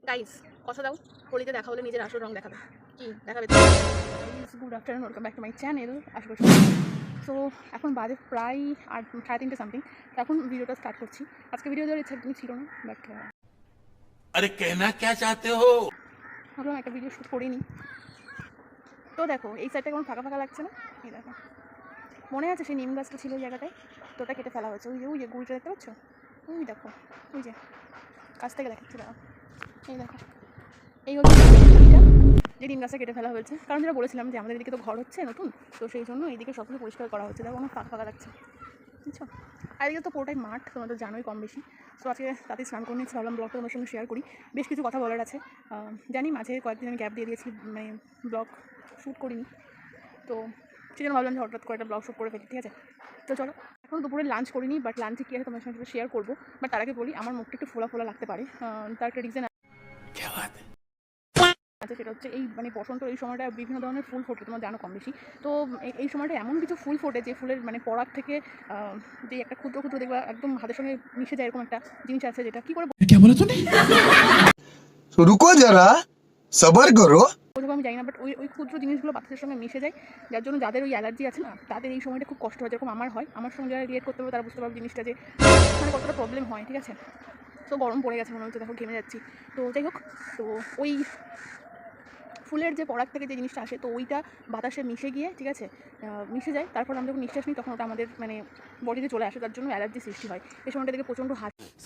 Guys কথা দাও, হোলিতে দেখা হলে নিজের আসল রং দেখাবে। কি দেখাবে? Good afternoon, welcome back to my channel. আশা করছি সো এখন বাজে প্রায় 3:30 সামথিং। এখন ভিডিওটা স্টার্ট করছি। আজকে ভিডিও দেওয়ার ইচ্ছা একদমই ছিল না, বাট अरे कहना क्या चाहते हो? ভাবলাম একটা ভিডিও শ্যুট করিনি। তো দেখো এই সাইডটা কেমন ফাঁকা ফাঁকা লাগছে না? এই দেখো, মনে আছে সেই নিম গাছটা ছিল ওই জায়গাটায়, তো ওটা কেটে ফেলা হয়েছে। ওই যে গুড়িটা দেখতে পাচ্ছ? ওই দেখো, ওই যে কাছ থেকে দেখাচ্ছি দাঁড়াও। এই দেখো, এই হচ্ছে গুড়িটা, যে নিম গাছটা কেটে ফেলা হয়েছে। কারণ যেটা বলেছিলাম যে আমাদের এদিকে তো ঘর হচ্ছে নতুন, তো সেই জন্য এইদিকে সব কিছু পরিষ্কার করা হচ্ছে। দেখো অনেক ফাঁকা ফাঁকা লাগছে, বুঝছো? আর এদিকে তো পুরোটাই মাঠ, তোমরা তো জানোই কম বেশি। সো আজকে তাতে স্নান করে নিচ্ছি, ভাবলাম ব্লগটা তোমার সঙ্গে শেয়ার করি। বেশ কিছু কথা বলার আছে। জানি মাঝে কয়েকদিন আমি গ্যাপ দিয়ে দিয়েছি, মানে ব্লগ শ্যুট করিনি, তো সেই জন্য ভাবলাম যে হঠাৎ করে একটা ব্লগ শ্যুট করে ফেলি। ঠিক আছে, তো চলো। এখন দুপুরে লাঞ্চ করিনি, বাট লাঞ্চে কী আছে তোমার সঙ্গে শেয়ার করবো। বাট তার আগে বলি, আমার মুখটা একটু ফোলা ফোলা লাগতে পারে। তার একটা রিজন क्या बात है? আছে, সেটা হচ্ছে এই মানে বসন্ত এই সময়টা বিভিন্ন ধরনের ফুল ফোটে, তোমরা জানো কম বেশি। তো এই সময়টা এমন কিছু ফুল ফোটে যে ফুলের মানে পরাগ থেকে যে একটা ক্ষুদ্র ক্ষুদ্র দেখবা একদম হাতের সঙ্গে মিশে যায়, এরকম একটা জিনিস আছে, যেটা কী করে क्या बोला तूने? तो रुको जरा सबर करो। বলবো আমি জানি না, বাট ওই ওই ক্ষুদ্র জিনিসগুলো বাতাসের সঙ্গে মিশে যায়, যার জন্য যাদের ওই অ্যালার্জি আছে না, তাদের এই সময়টা খুব কষ্ট হয়। যেরকম আমার হয়, আমার সঙ্গে যারা রিলেট করতে পারবে তারা বুঝতে পারবে জিনিসটা, যে মানে কতটা প্রবলেম হয়। ঠিক আছে, তো গরম পড়ে গেছে মনে হচ্ছে, দেখো ঘেমে যাচ্ছি। তো যাই হোক, তো ওই ফুলের যে পরাগ থেকে যে জিনিসটা আসে, তো ওইটা বাতাসে মিশে গিয়ে, ঠিক আছে, মিশে যায়। তারপর আমরা যখন নিঃশ্বাস নিই তখন ওটা আমাদের মানে বডিতে চলে আসে, তার জন্য অ্যালার্জি সৃষ্টি হয়। এই সময়টা দেখে প্রচণ্ড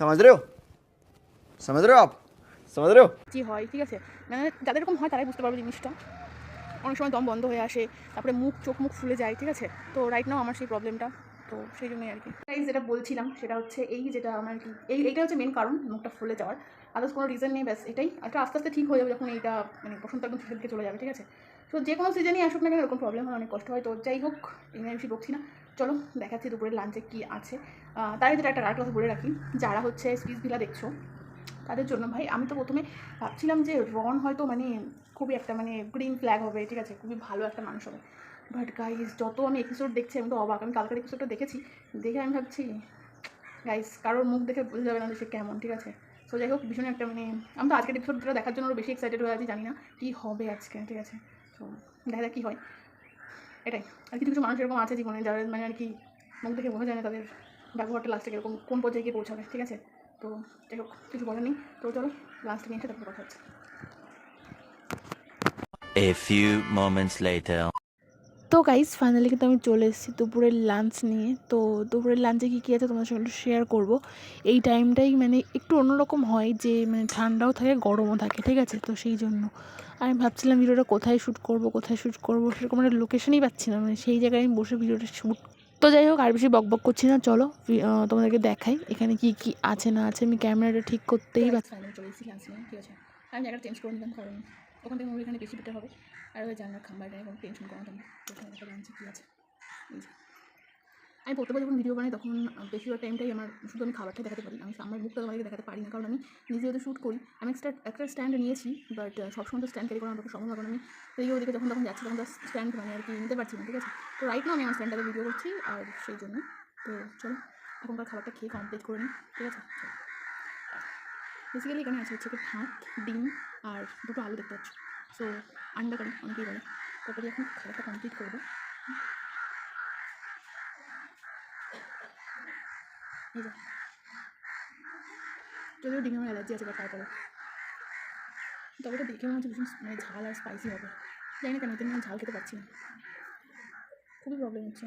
समझ रहे हो? समझ रहे हो आप? समझ रहे हो? হাঁচি হয়। ঠিক আছে, মানে যাদের এরকম হয় তারাই বুঝতে পারবে জিনিসটা। অনেক সময় দম বন্ধ হয়ে আসে, তারপরে চোখ মুখ ফুলে যায়। ঠিক আছে, তো রাইট নাও আমার সেই প্রবলেমটা, তো সেই জন্যই আর কি। যেটা বলছিলাম সেটা হচ্ছে এই, যেটা আমার কি এইটা হচ্ছে মেন কারণ মুখটা ফুলে যাওয়ার। আদার্স কোনো রিজন নেই, ব্যাস এটাই। এটা আস্তে আস্তে ঠিক হয়ে যাবে যখন এইটা মানে বসন্ত একদম শেষের দিকে চলে যাবে। ঠিক আছে, তো যে কোনো সিজনই আসুক না কেন এরকম প্রবলেম হয়, অনেক কষ্ট হয়। তো যাই হোক, এই নিয়ে বেশি বকছি না, চলো দেখাচ্ছি দুপুরের লাঞ্চে কী আছে। তার ভিতরে একটা কথা বলে রাখি, যারা হচ্ছে স্পিস ভিলা দেখছো তাদের জন্য। ভাই আমি তো প্রথমে ভাবছিলাম যে রন হয়তো মানে খুবই একটা মানে গ্রিন ফ্ল্যাগ হবে, ঠিক আছে, খুবই ভালো একটা মানুষ হবে। বাট গাইজ যত আমি এপিসোড দেখছি আমি তো অবাক। আমি কালকের এপিসোডটা দেখেছি, দেখে আমি ভাবছি গাইজ কারোর মুখ দেখে বোঝা যাবে না যে সে কেমন। ঠিক আছে, সো যাই হোক, ভীষণ একটা মানে আমি তো আজকের এপিসোডটা দেখার জন্য আরও বেশি এক্সাইটেড হয়ে আছি। জানি না কী হবে আজকে। ঠিক আছে, তো দেখা যাক কী হয়, এটাই। আর কিছু কিছু মানুষ এরকম আছে জীবনে যারা মানে আর কি মুখ দেখে বোঝা যায় না তাদের ব্যবহারটা লাস্টে এরকম কোন পর্যায়ে গিয়ে পৌঁছাবে। ঠিক আছে, তো যাই হোক, কিছু বলার নেই। তো চলো লাস্টে নিয়ে এসে তারপরে কথা হচ্ছে। A few moments later. তো গাইস ফাইনালি কিন্তু আমি চলে এসেছি দুপুরের লাঞ্চ নিয়ে। তো দুপুরের লাঞ্চে কী কী আছে তোমাদের সঙ্গে একটু শেয়ার করব। এই টাইমটাই মানে একটু অন্যরকম হয়, যে মানে ঠান্ডাও থাকে গরমও থাকে। ঠিক আছে, তো সেই জন্য আমি ভাবছিলাম ভিডিওটা কোথায় শ্যুট করব সেরকম একটা লোকেশনই পাচ্ছি না, মানে সেই জায়গায় আমি বসে ভিডিওটা শ্যুট। তো যাই হোক, আর বেশি বকবক করছি না, চলো তোমাদেরকে দেখাই এখানে কী কী আছে না আছে। আমি ক্যামেরাটা ঠিক করতেই পারছি। ফাইনালি চলে এসেছি লাঞ্চ নিয়ে। ঠিক আছে, আমি জায়গাটা চেঞ্জ করে নিলাম, কারণ ওখান থেকে এখানে বেশি বেটার হবে। আর ওই জানলার খাম্বাটা এখন টেনশন করা জন্য ওখানে একটা লাঞ্চে কী আছে। আমি প্রত্যেকবার যখন ভিডিও বানাই তখন বেশিরভাগ টাইমটাই আমার শুধু আমি খাবারটা দেখাতে পারি, আমি আমার মুখটা তোমাদেরকে দেখাতে পারি না, কারণ আমি নিজে যদি শ্যুট করি। আমি একটা স্ট্যান্ড নিয়েছি, বাট সবসময় তো স্ট্যান্ড ক্যারি করা আমার পক্ষে সম্ভব হবে না। আমি এদিকে ওদিকে যখন তখন যাচ্ছি তখন স্ট্যান্ড মানে আর কি নিতে পারছি না। ঠিক আছে, তো রাইট নাও আমি আমার স্ট্যান্ডটাকে ভিডিও করছি, আর সেই জন্য তো চলো এখনকার খাবারটা খেয়ে কমপ্লিট করে নিই। ঠিক আছে, বেসিক্যালি এখানে আছে হচ্ছে ভাত, ডিম আর দুটো আলু দেখতে পাচ্ছ। সো আন্ডা কারি অনেকেই বলে। তারপরে এখন খাবারটা কমপ্লিট করবো। এই যে যদিও ডিমে আমার অ্যালার্জি আছে, বা তারপরে তবে এটা দেখে মনে হচ্ছে ভীষণ মানে ঝাল আর স্পাইসি হবে। জানি না কেন এতে আমি ঝাল খেতে পারছি না, খুবই প্রবলেম হচ্ছে।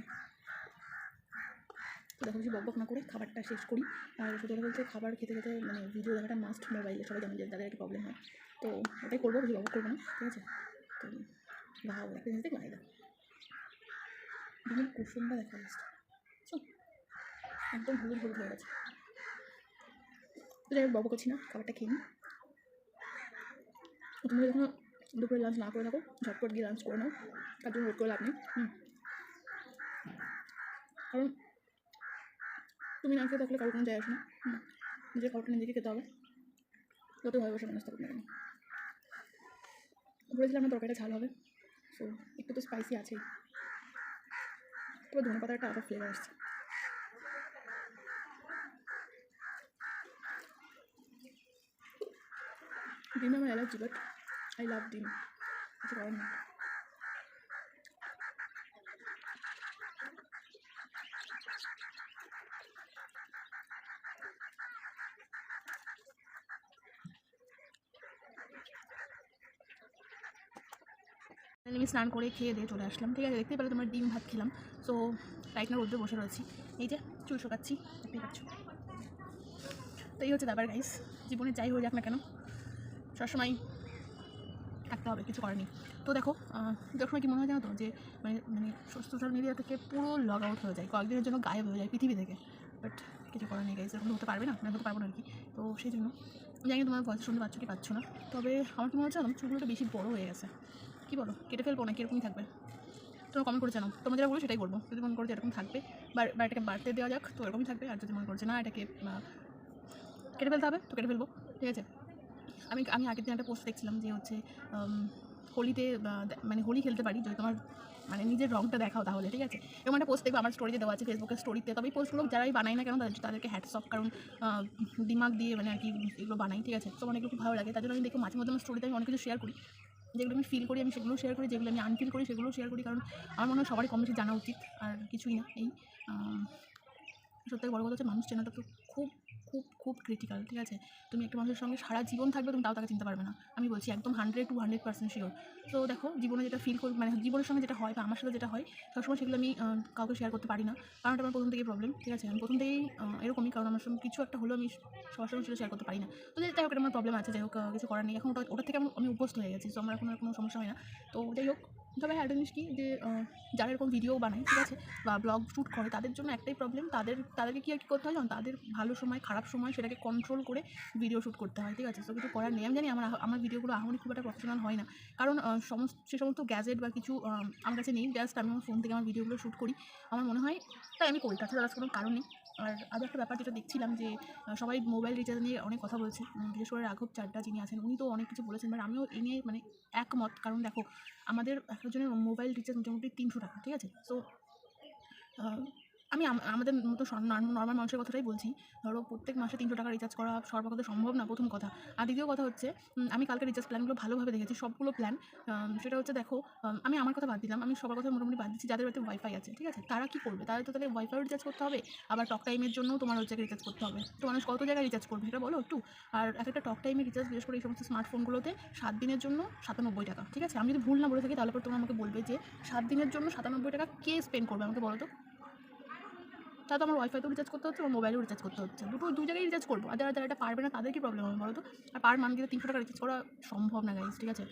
তো দেখো বেশি বকবক না করে খাবারটা শেষ করি। আর সত্যি কথা বলতে খাবার খেতে খেতে মানে ভিডিও দেখাটা মাস্ট মোবাইলে, সবাই জানে যে যাদের একটা প্রবলেম হয়, তো ওটাই করবো, বেশি বকবক করবো না। ঠিক আছে, তো ভালো একটা জিনিস দেখলাম, এই দেখো ডিমের কুসুমটা দেখা যাচ্ছে, একদম হলুদ হলুদ হয়ে গেছে। তো যাই হোক, বকবক করছি না, খাবারটা খেয়ে নিই। তুমি যখন দুপুরে লাঞ্চ না করে থাকো ঝটপট গিয়ে লাঞ্চ করে নাও, তার জন্য ওয়েট করে লাভ নেই। কারণ তুমি না খেয়ে থাকলে কারো কোনো যায় আসে না। নিজের খাবারটা নিজেকে খেতে হবে, যত ভয় বসে মানুষ থাকুক না কেন। বলেছিলাম না তরকারিটা ঝাল হবে, সো একটু তো স্পাইসি আছেই। তবে ধনে পাতার একটা আলাদা ফ্লেভার আসছে। ডিমে আমার অ্যালার্জি, বাট আই লাভ ডিম, কিছু করার নেই। আমি স্নান করে খেয়ে দিয়ে চলে আসলাম, ঠিক আছে। দেখতেই পেলে তোমরা ডিম ভাত খেলাম। সো রাইট না রোদ্রে বসে রয়েছি, এই যে চুল শোকাচ্ছি, দেখতেই পাচ্ছ। তো এই হচ্ছে ব্যাপার গাইস, জীবনে যাই হয়ে যাক না কেন সবসময় থাকতে হবে, কিছু করার নেই। তো দেখো যখন কি মনে হয় জানো তো, যে মানে মানে সোশ্যাল মিডিয়া থেকে পুরো লগ আউট হয়ে যায়, কয়েকদিনের জন্য গায়েব হয়ে যায় পৃথিবী থেকে। বাট কিছু করার নেই গাইস, এরকম হতে পারবে না, হতে পারবো না আর কি। তো সেই জন্য জানি তোমার ভয়েস শুনতে পাচ্ছ কি পাচ্ছ না, তবে আমার কি মনে হচ্ছে আমার চুলগুলো বেশি বড় হয়ে গেছে। কী বলো, কেটে ফেলবো না কীরকমই থাকবে? তোমরা কমেন্ট করে জানো, তোমরা যেটা বলো সেটাই বলবো। যদি মনে করো যে এরকম থাকবে বা এটাকে বাড়তে দেওয়া যাক, তো এরকমই থাকবে। আর যদি মনে করছে না এটাকে কেটে ফেলতে হবে, তো কেটে ফেলবো, ঠিক আছে। আমি আগের দিন একটা পোস্ট দেখছিলাম যে হচ্ছে হোলিতে মানে হোলি খেলতে পারি যদি তোমার মানে নিজের রঙটা দেখাও তাহলে, ঠিক আছে। এরকম একটা পোস্ট দেখবো আমার স্টোরিতে দেওয়া আছে, ফেসবুকের স্টোরিতে। তবে এই পোস্টগুলো যারাই বানাই না কেন তাদেরকে হ্যাটস অফ, কারণ দিমাগ দিয়ে মানে আর কি এগুলো বানাই, ঠিক আছে। তো অনেকগুলো খুব ভালো লাগে, তার জন্য আমি দেখি মাঝে মধ্যে আমার স্টোরিতে আমি অনেক কিছু শেয়ার করি, যেগুলো আমি ফিল করি আমি সেগুলো শেয়ার করি, যেগুলো আমি আনফিল করি সেগুলো শেয়ার করি। কারণ আমার মনে হয় সবারই কম বেশি জানা উচিত, আর কিছুই না। এই সবথেকে বড় কথা হচ্ছে মানুষ চেনাটা তো খুব খুব খুব ক্রিটিক্যাল, ঠিক আছে। তুমি একটা মানুষের সঙ্গে সারা জীবন থাকবে, তুমি তাও তাকে চিনতে পারবে না, আমি বলছি একদম 100% শিওর। তো দেখো জীবনে যেটা ফিল করি, মানে জীবনের সঙ্গে যেটা হয় বা আমার সাথে যেটা হয় সবসময় সেগুলো আমি কাউকে শেয়ার করতে পারি না, কারণ এটা আমার প্রথম থেকেই প্রবলেম, ঠিক আছে। আমি প্রথম থেকেই এরকমই, কারণ আমার সঙ্গে কিছু একটা হলেও আমি সবার সঙ্গে সেটা শেয়ার করতে পারি না। তো যাই হোক, এটা আমার প্রবলেম আছে, যাই হোক কিছু করার নেই। এখন ওটার থেকে আমি অভ্যস্ত হয়ে গেছি, তো আমার এখন আর কোনো সমস্যা হয় না। তো যাই হোক, তবে হ্যাঁ একটা জিনিস কি, যে যারা এরকম ভিডিও বানায়, ঠিক আছে, বা ব্লগ শ্যুট করে, তাদের জন্য একটাই প্রবলেম, তাদেরকে কী আর কি করতে হয় জানো, তাদের ভালো সময় খারাপ সময় সেটাকে কন্ট্রোল করে ভিডিও শ্যুট করতে হয়, ঠিক আছে। তো কিছু করার নেই। আমি জানি আমার ভিডিওগুলো আহামরি খুব একটা প্রফেশনাল হয় না, কারণ সে সমস্ত গ্যাজেট বা কিছু আমার কাছে নেই। জাস্ট আমি আমার ফোন থেকে আমার ভিডিওগুলো শ্যুট করি, আমার মনে হয় তাই আমি করি, তাছাড়া কোনো কারণ নেই। আর আরও একটা ব্যাপার যেটা দেখছিলাম, যে সবাই মোবাইল রিচার্জ নিয়ে অনেক কথা বলছে, বিশেষ করে রাঘব চাড্ডা যিনি আছেন, উনি তো অনেক কিছু বলেছেন, বাট আমিও এ নিয়ে মানে একমত। কারণ দেখো আমাদের একজনের মোবাইল রিচার্জ মোটামুটি 300 টাকা, ঠিক আছে। সো আমি আমাদের মতো নর্মাল মানুষের কথাটাই বলছি। ধরো প্রত্যেক মাসে 300 টাকা রিচার্জ করা সবার পক্ষে সম্ভব না, প্রথম কথা। আর দ্বিতীয় কথা হচ্ছে, আমি কালকে রিচার্জ প্ল্যানগুলো ভালোভাবে দেখেছি, সবগুলো প্ল্যান। সেটা হচ্ছে দেখো, আমি আমার কথা বাদ দিলাম, আমি সবার কথা মোটামুটি বাদ দিচ্ছি। যাদের বাড়িতে ওয়াইফাই আছে, ঠিক আছে, তারা কী করবে? তাদের তো তাহলে ওয়াইফাইও রিচার্জ করতে হবে, আবার টক টাইমের জন্যও তোমার হচ্ছে রিচার্জ করতে হবে। তো মানুষ কত জায়গায় রিচার্জ করবে সেটা বলো একটু। আর একটা টক টাইমের রিচার্জ, বিশেষ করে এই সমস্ত স্মার্টফোনগুলোতে 7 দিনের জন্য 97 টাকা, ঠিক আছে। আমি যদি ভুল না বলে থাকি তাহলে পর তোমরা আমাকে বলবে যে 7 দিনের জন্য 97 টাকা কে স্পেন্ড করবে, আমাকে বলো তো। তা তো আমার ওয়াইফাইতেও রিচার্জ করতে হচ্ছে, আমার মোবাইলেও রিচার্জ করতে হচ্ছে, দুই জায়গায় রিচার্জ করবো। আর যারা এটা পারবে না তাদের কি প্রবলেম হবে বলো তো। আর পার মান্থ কিন্তু 300 টাকা রিচার্জ করা সম্ভব না গাইজ, ঠিক আছে।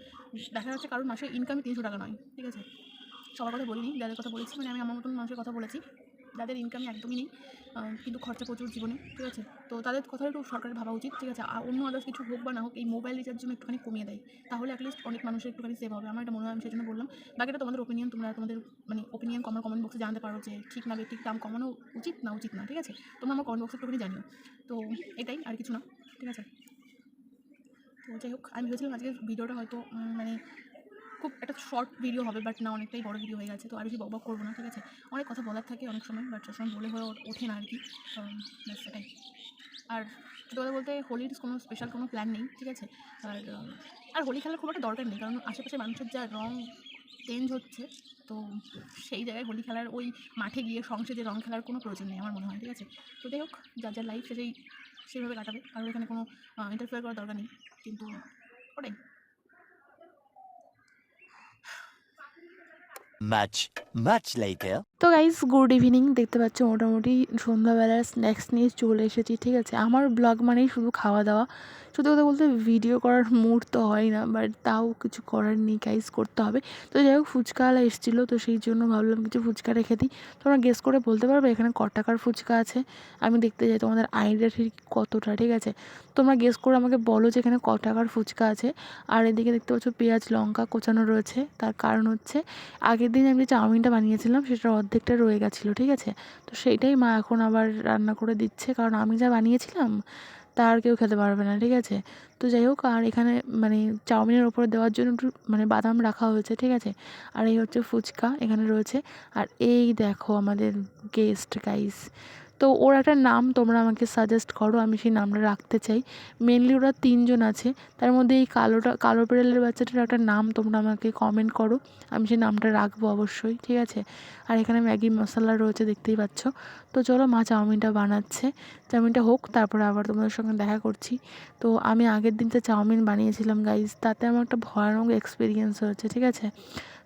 দেখা যাচ্ছে কারণ মাসে ইনকামই 300 টাকা নয়, ঠিক আছে। সবার কথা বলিনি, যাদের কথা বলেছি মানে আমি আমার মতন মানুষের কথা বলেছি, যাদের ইনকামই একদমই নেই, কিন্তু খরচা প্রচুর জীবনে, ঠিক আছে। তো তাদের কথা একটু সরকারের ভাবা উচিত, ঠিক আছে। আর অন্য আদার্স কিছু হোক বা না হোক, এই মোবাইল রিচার্জ জন্য একটুখানি কমিয়ে দেয়, তাহলে অ্যাটলিস্ট অনেক মানুষের একটুখানি সেভ হবে। আমার এটা মনে হয়, আমি সেই জন্য বললাম। বাকিটা তোমাদের ওপিনিয়ন, তোমরা তোমাদের মানে ওপিনিয়ন আমার কমেন্ট বক্সে জানতে পারো, যে ঠিক না ঠিক দাম কমানো উচিত না, ঠিক আছে। তোমরা আমার কমেন্ট বক্সে একটুখানি জানিও। তো এটাই, আর কিছু না, ঠিক আছে। তো যাই হোক, আমি ভেবেছিলাম আজকের ভিডিওটা হয়তো মানে খুব একটা শর্ট ভিডিও হবে, বাট না, অনেকটাই বড় ভিডিও হয়ে গেছে। তো আর বেশি বকবক করবো না, ঠিক আছে। অনেক কথা বলার থাকে অনেক সময়, বাট সবসময় বলে হয়ে ওঠে না আর কি, ব্যাস সেটাই। আর সত্যি কথা বলতে হোলির কোনো স্পেশাল কোনো প্ল্যান নেই, ঠিক আছে। আর হোলি খেলার খুব একটা দরকার নেই, কারণ আশেপাশে মানুষের যা রং চেঞ্জ হচ্ছে, তো সেই জায়গায় হোলি খেলার ওই মাঠে গিয়ে সংসদে রং খেলার কোনো প্রয়োজন নেই আমার মনে হয়, ঠিক আছে। তো যাই হোক, যার লাইফ সেইভাবে কাটাবে, আর এখানে কোনো ইন্টারফেয়ার করার দরকার নেই, কিন্তু ওটাই। Much later. তো গাইস গুড ইভিনিং, দেখতে পাচ্ছ মোটামুটি সন্ধ্যাবেলার স্ন্যাক্স নিয়ে চলে এসেছি, ঠিক আছে। আমার ব্লগ মানেই শুধু খাওয়া দাওয়া, সত্যি কথা বলতে ভিডিও করার মুড তো হয় না, বাট তাও কিছু করার নেই গাইস, করতে হবে। তো যাই হোক, ফুচকাওয়ালা এসেছিলো, তো সেই জন্য ভাবলাম কিছু ফুচকা রেখে দিই। তোমরা গেস করে বলতে পারবে এখানে ক টাকার ফুচকা আছে? আমি দেখতে চাই তোমাদের আইডিয়া ঠিক কতটা, ঠিক আছে। তোমরা গেস করে আমাকে বলো যে এখানে ক টাকার ফুচকা আছে। আর এদিকে দেখতে পাচ্ছ পেঁয়াজ লঙ্কা কোচানো রয়েছে, তার কারণ হচ্ছে আগের দিন আমি যে চাউমিনটা বানিয়েছিলাম সেটার অর্ধেকটা রয়ে গেছিলো, ঠিক আছে। তো সেইটাই মা এখন আবার রান্না করে দিচ্ছে, কারণ আমি যা বানিয়েছিলাম তা আর কেউ খেতে পারবে না, ঠিক আছে। তো যাই হোক, আর এখানে মানে চাউমিনের ওপরে দেওয়ার জন্য একটু মানে বাদাম রাখা হয়েছে, ঠিক আছে। আর এই হচ্ছে ফুচকা এখানে রয়েছে। আর এই দেখো আমাদের গেস্ট গাইস, তো ওর একটা নাম তোমরা আমাকে সাজেস্ট করো, আমি সেই নামটা রাখতে চাই। মেনলি ওরা 3 জন আছে, তার মধ্যে এই কালো বিড়ালের বাচ্চাটার একটা নাম তোমরা আমাকে কমেন্ট করো, আমি সেই নামটা রাখবো অবশ্যই, ঠিক আছে। আর এখানে ম্যাগি মশলা রয়েছে দেখতেই পাচ্ছ। তো চলো মা চাউমিনটা বানাচ্ছে, চাউমিনটা হোক তারপরে আবার তোমাদের সঙ্গে দেখা করছি। তো আমি আগের দিন যে চাউমিন বানিয়েছিলাম গাইজ, তাতে আমার একটা ভয়ানক এক্সপিরিয়েন্স হয়েছে, ঠিক আছে।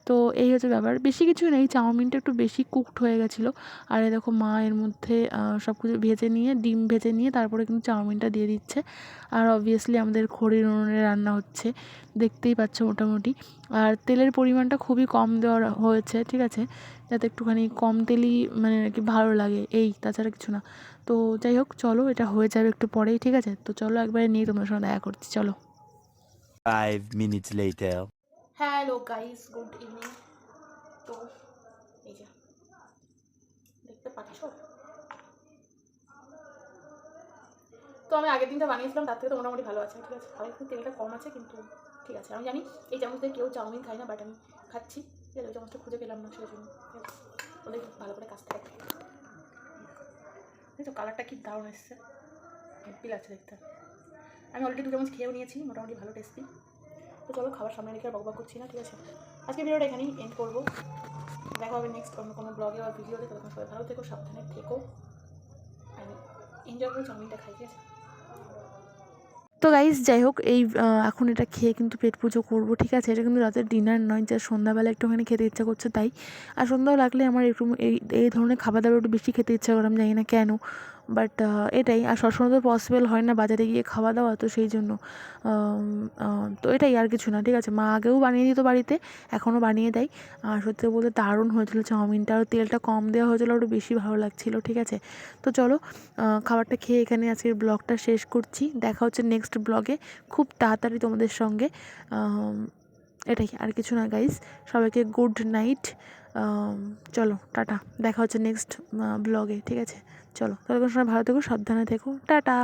তো এই হচ্ছে ব্যাপার, বেশি কিছু নেই, চাউমিনটা একটু বেশি কুকড হয়ে গেছিলো। আর এই দেখো মা এর মধ্যে সব কিছু ভেজে নিয়ে, ডিম ভেজে নিয়ে তারপরে কিন্তু চাউমিনটা দিয়ে দিচ্ছে। আর অবভিয়াসলি আমাদের খড়ির উনুনে রান্না হচ্ছে, দেখতেই পাচ্ছ মোটামুটি। আর তেলের পরিমাণটা খুবই কম দেওয়া হয়েছে, ঠিক আছে, যাতে একটুখানি কম তেলই মানে আর কি ভালো লাগে, এই তাছাড়া কিছু না। তো যাই হোক চলো, এটা হয়ে যাবে একটু পরেই, ঠিক আছে। তো চলো একবারে নিয়ে তোমার সঙ্গে দেখা করছি, চলো। 5 minutes later. Hello guys, good evening. তো এই যে দেখতে পাচ্ছ, তো আমি আগের দিনটা বানিয়েছিলাম, তার থেকে তো মোটামুটি ভালো আছে, ঠিক আছে। আর একটু তেলটা কম আছে, কিন্তু ঠিক আছে। আমি জানি এই চামচ দিয়ে কেউ চাউমিন খায় না, বাট আমি খাচ্ছি, ঠিক আছে। ওই চামচটা খুঁজে পেলাম না, সেই জন্য ওদের ভালো করে কাজটা করতে। তো কালারটা কি দারুণ এসছে, হেভি লাগছে দেখতে। আমি অলরেডি 2 চামচ খেয়েও নিয়েছি, মোটামুটি ভালো টেস্টি। তো চলো খাবার সামনে রেখে আর বকবক করছি না, ঠিক আছে। আজকে ভিডিওটা এখানেই এন্ড করবো, দেখা হবে নেক্সট অন্য কোনো ব্লগে বা ভিডিওতে। তখন সবাই ভালো থেকো, সাবধানে থেকো, আর এনজয় করে চাউমিনটা খাই, ঠিক আছে। তো গাইস যাই হোক, এই এখন এটা খেয়ে কিন্তু পেট পুজো করবো, ঠিক আছে। এটা কিন্তু রাতের ডিনার নয়, যা সন্ধ্যাবেলা একটুখানি খেতে ইচ্ছা করছে তাই। আর সন্ধ্যাও লাগলে আমার একটু এই ধরনের খাবার দাবার একটু বেশি খেতে ইচ্ছা করে, আমি জানি না কেন, বাট এটাই। আর সবসময় তো পসিবল হয় না বাজারে গিয়ে খাওয়া দাওয়া, তো সেই জন্য তো এটাই, আর কিছু না, ঠিক আছে। মা আগেও বানিয়ে দিত বাড়িতে, এখনও বানিয়ে দেয়। আর সত্যি বলতে দারুণ হয়েছিল চাউমিনটা, আর তেলটা কম দেওয়া হয়েছিল, একটু বেশি ভালো লাগছিলো, ঠিক আছে। তো চলো খাবারটা খেয়ে এখানে আজকের ব্লগটা শেষ করছি, দেখা হচ্ছে নেক্সট ব্লগে খুব তাড়াতাড়ি তোমাদের সঙ্গে। এটাই, আর কিছু না গাইস, সবাইকে গুড নাইট। চলো টাটা, দেখা হচ্ছে নেক্সট ব্লগে, ঠিক আছে। চলো ততক্ষণ সবাই ভালো থেকো, সাবধানে থেকো, টাটা।